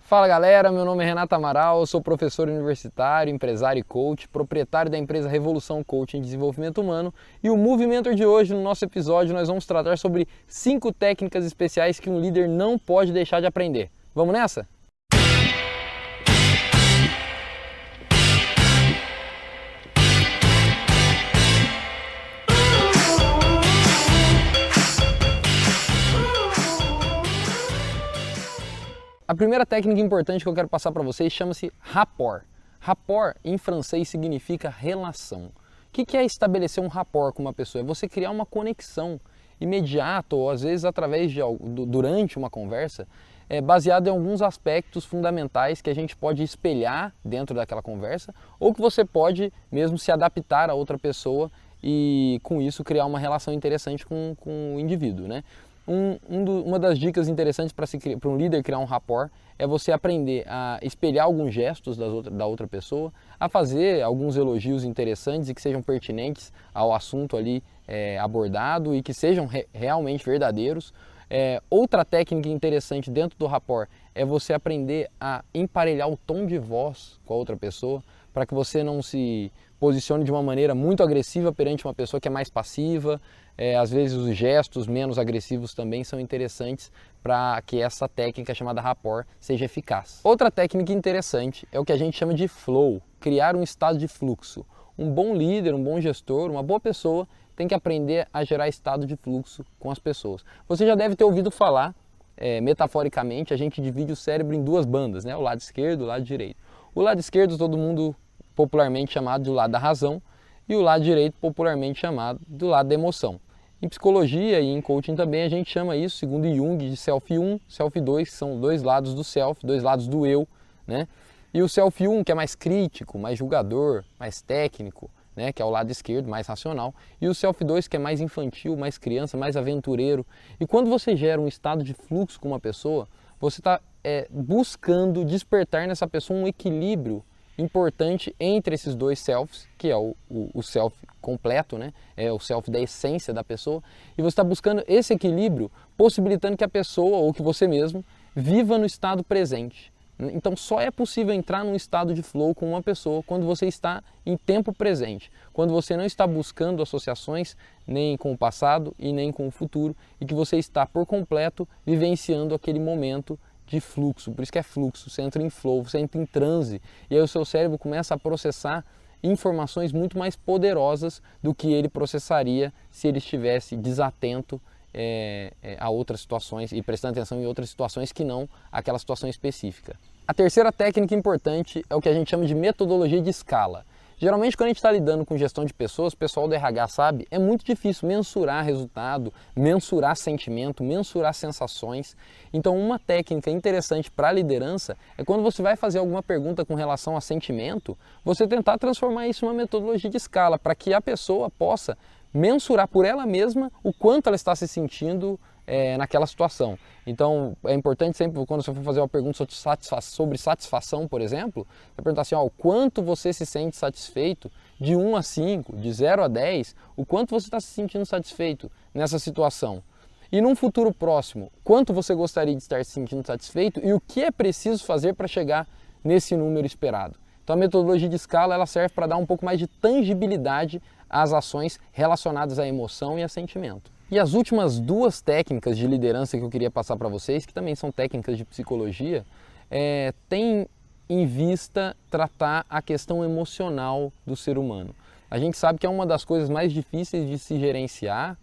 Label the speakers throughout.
Speaker 1: Fala galera, meu nome é Renato Amaral, eu sou professor universitário, empresário e coach, proprietário da empresa Revolução Coaching em Desenvolvimento Humano, e o Movimento de hoje, no nosso episódio, nós vamos tratar sobre 5 técnicas especiais que um líder não pode deixar de aprender. Vamos nessa? A primeira técnica importante que eu quero passar para vocês chama-se rapport. Rapport em francês significa relação. O que é estabelecer um rapport com uma pessoa? É você criar uma conexão imediata ou às vezes através de durante uma conversa, baseada em alguns aspectos fundamentais que a gente pode espelhar dentro daquela conversa ou que você pode mesmo se adaptar a outra pessoa e com isso criar uma relação interessante com o indivíduo, né? Uma das dicas interessantes para um líder criar um rapport é você aprender a espelhar alguns gestos da outra pessoa, a fazer alguns elogios interessantes e que sejam pertinentes ao assunto ali abordado e que sejam realmente verdadeiros. Outra técnica interessante dentro do rapport é você aprender a emparelhar o tom de voz com a outra pessoa para que você não se posicione de uma maneira muito agressiva perante uma pessoa que é mais passiva. Às vezes os gestos menos agressivos também são interessantes para que essa técnica chamada rapport seja eficaz. Outra técnica interessante é o que a gente chama de flow, criar um estado de fluxo. Um bom líder, um bom gestor, uma boa pessoa tem que aprender a gerar estado de fluxo com as pessoas. Você já deve ter ouvido falar, metaforicamente, a gente divide o cérebro em duas bandas, né? O lado esquerdo e o lado direito. O lado esquerdo todo mundo popularmente chamado de lado da razão e o lado direito popularmente chamado do lado da emoção. Em psicologia e em coaching também a gente chama isso, segundo Jung, de Self 1, Self 2, que são dois lados do Self, dois lados do eu, né? E o Self 1, que é mais crítico, mais julgador, mais técnico, né? Que é o lado esquerdo, mais racional. E o Self 2, que é mais infantil, mais criança, mais aventureiro. E quando você gera um estado de fluxo com uma pessoa, você está buscando despertar nessa pessoa um equilíbrio importante entre esses dois selves, que é o self completo, né? É o self da essência da pessoa, e você está buscando esse equilíbrio, possibilitando que a pessoa, ou que você mesmo, viva no estado presente. Então só é possível entrar num estado de flow com uma pessoa quando você está em tempo presente, quando você não está buscando associações nem com o passado e nem com o futuro, e que você está por completo vivenciando aquele momento de fluxo. Por isso que é fluxo, você entra em flow, você entra em transe, e aí o seu cérebro começa a processar informações muito mais poderosas do que ele processaria se ele estivesse desatento a outras situações e prestando atenção em outras situações que não aquela situação específica. A terceira técnica importante é o que a gente chama de metodologia de escala. Geralmente quando a gente está lidando com gestão de pessoas, o pessoal do RH sabe, é muito difícil mensurar resultado, mensurar sentimento, mensurar sensações. Então uma técnica interessante para a liderança é quando você vai fazer alguma pergunta com relação a sentimento, você tentar transformar isso em uma metodologia de escala, para que a pessoa possa mensurar por ela mesma o quanto ela está se sentindo naquela situação. Então é importante sempre, quando você for fazer uma pergunta sobre satisfação, por exemplo, você perguntar assim, o quanto você se sente satisfeito de 1 a 5, de 0 a 10, o quanto você está se sentindo satisfeito nessa situação. E num futuro próximo, quanto você gostaria de estar se sentindo satisfeito e o que é preciso fazer para chegar nesse número esperado. Então a metodologia de escala ela serve para dar um pouco mais de tangibilidade às ações relacionadas à emoção e a sentimento. E as últimas 2 técnicas de liderança que eu queria passar para vocês, que também são técnicas de psicologia, têm em vista tratar a questão emocional do ser humano. A gente sabe que é uma das coisas mais difíceis de se gerenciar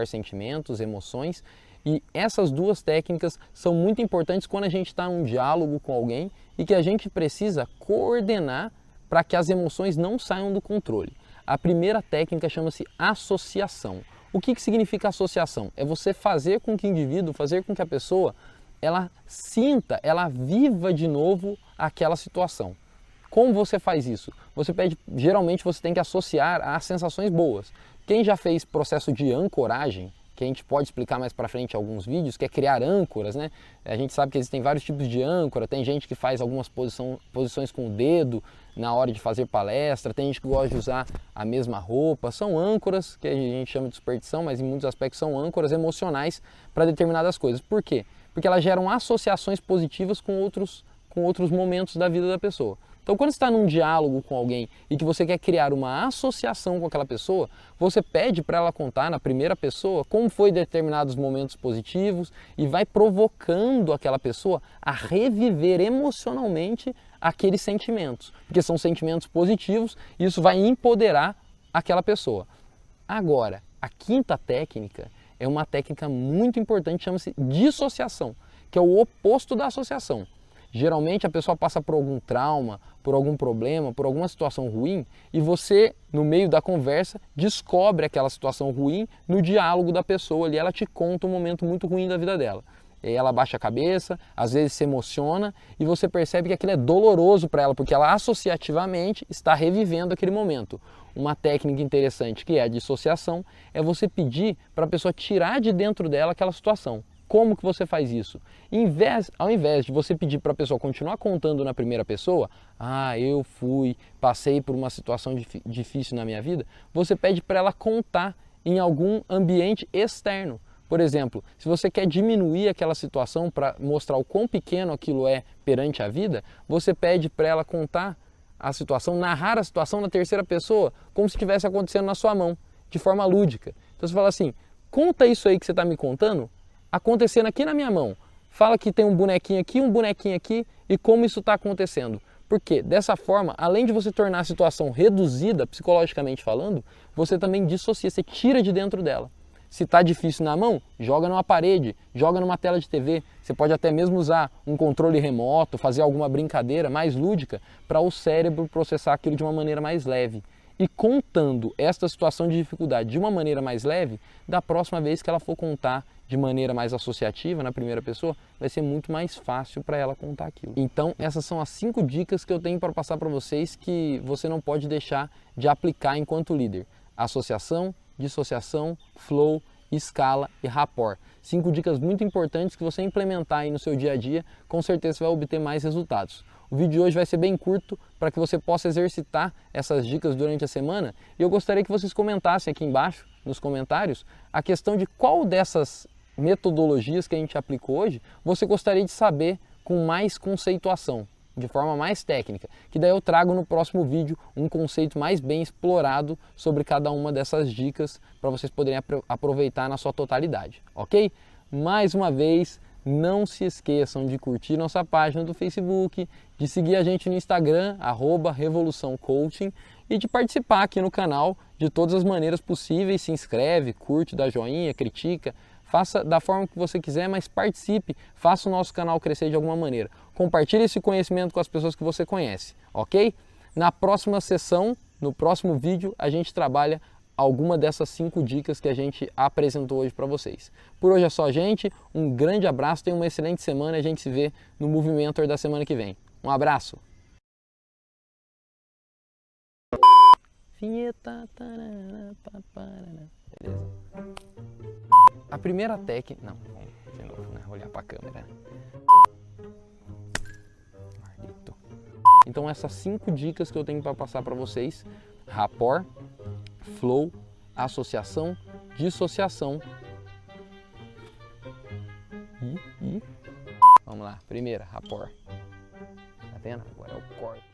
Speaker 1: sentimentos, emoções, e essas 2 técnicas são muito importantes quando a gente está em um diálogo com alguém e que a gente precisa coordenar para que as emoções não saiam do controle. A primeira técnica chama-se associação. O que significa associação? É você fazer com que o indivíduo, fazer com que a pessoa, ela sinta, ela viva de novo aquela situação. Como você faz isso? Geralmente você tem que associar a sensações boas. Quem já fez processo de ancoragem, que a gente pode explicar mais para frente em alguns vídeos, que é criar âncoras, né? A gente sabe que existem vários tipos de âncora, tem gente que faz algumas posições com o dedo na hora de fazer palestra, tem gente que gosta de usar a mesma roupa, são âncoras, que a gente chama de superstição, mas em muitos aspectos são âncoras emocionais para determinadas coisas. Por quê? Porque elas geram associações positivas com outros com outros momentos da vida da pessoa. Então, quando você está num diálogo com alguém e que você quer criar uma associação com aquela pessoa, você pede para ela contar na primeira pessoa como foi determinados momentos positivos e vai provocando aquela pessoa a reviver emocionalmente aqueles sentimentos, porque são sentimentos positivos e isso vai empoderar aquela pessoa. Agora, a quinta técnica é uma técnica muito importante, chama-se dissociação, que é o oposto da associação. Geralmente a pessoa passa por algum trauma, por algum problema, por alguma situação ruim e você, no meio da conversa, descobre aquela situação ruim no diálogo da pessoa ali, ela te conta um momento muito ruim da vida dela. E ela baixa a cabeça, às vezes se emociona e você percebe que aquilo é doloroso para ela, porque ela associativamente está revivendo aquele momento. Uma técnica interessante que é a dissociação é você pedir para a pessoa tirar de dentro dela aquela situação. Como que você faz isso? Ao invés de você pedir para a pessoa continuar contando na primeira pessoa, eu passei por uma situação difícil na minha vida, você pede para ela contar em algum ambiente externo. Por exemplo, se você quer diminuir aquela situação para mostrar o quão pequeno aquilo é perante a vida, você pede para ela contar a situação, narrar a situação na terceira pessoa, como se estivesse acontecendo na sua mão, de forma lúdica. Então você fala assim, conta isso aí que você está me contando, acontecendo aqui na minha mão. Fala que tem um bonequinho aqui e como isso está acontecendo. Porque dessa forma, além de você tornar a situação reduzida, psicologicamente falando, você também dissocia, você tira de dentro dela. Se está difícil na mão, joga numa parede, joga numa tela de TV. Você pode até mesmo usar um controle remoto, fazer alguma brincadeira mais lúdica para o cérebro processar aquilo de uma maneira mais leve. E contando esta situação de dificuldade de uma maneira mais leve, da próxima vez que ela for contar de maneira mais associativa na primeira pessoa, vai ser muito mais fácil para ela contar aquilo. Então, essas são as 5 dicas que eu tenho para passar para vocês que você não pode deixar de aplicar enquanto líder. Associação, dissociação, flow, escala e rapport. 5 dicas muito importantes que você implementar aí no seu dia a dia, com certeza você vai obter mais resultados. O vídeo de hoje vai ser bem curto para que você possa exercitar essas dicas durante a semana e eu gostaria que vocês comentassem aqui embaixo, nos comentários, a questão de qual dessas metodologias que a gente aplicou hoje você gostaria de saber com mais conceituação, de forma mais técnica, que daí eu trago no próximo vídeo um conceito mais bem explorado sobre cada uma dessas dicas para vocês poderem aproveitar na sua totalidade, ok? Mais uma vez, não se esqueçam de curtir nossa página do Facebook, de seguir a gente no Instagram, @revoluçãocoaching, e de participar aqui no canal de todas as maneiras possíveis. Se inscreve, curte, dá joinha, critica, faça da forma que você quiser, mas participe, faça o nosso canal crescer de alguma maneira. Compartilhe esse conhecimento com as pessoas que você conhece, ok? Na próxima sessão, no próximo vídeo, a gente trabalha alguma dessas 5 dicas que a gente apresentou hoje para vocês. Por hoje é só, gente. Um grande abraço, tenha uma excelente semana e a gente se vê no Movimentor da semana que vem. Um abraço! Vinheta. Beleza. A primeira técnica... Não, vamos de novo, né? Olhar para a câmera. Maldito. Então essas 5 dicas que eu tenho para passar para vocês: rapport, flow, associação, dissociação. Vamos lá, primeira, rapport. Tá vendo? Agora é o corte.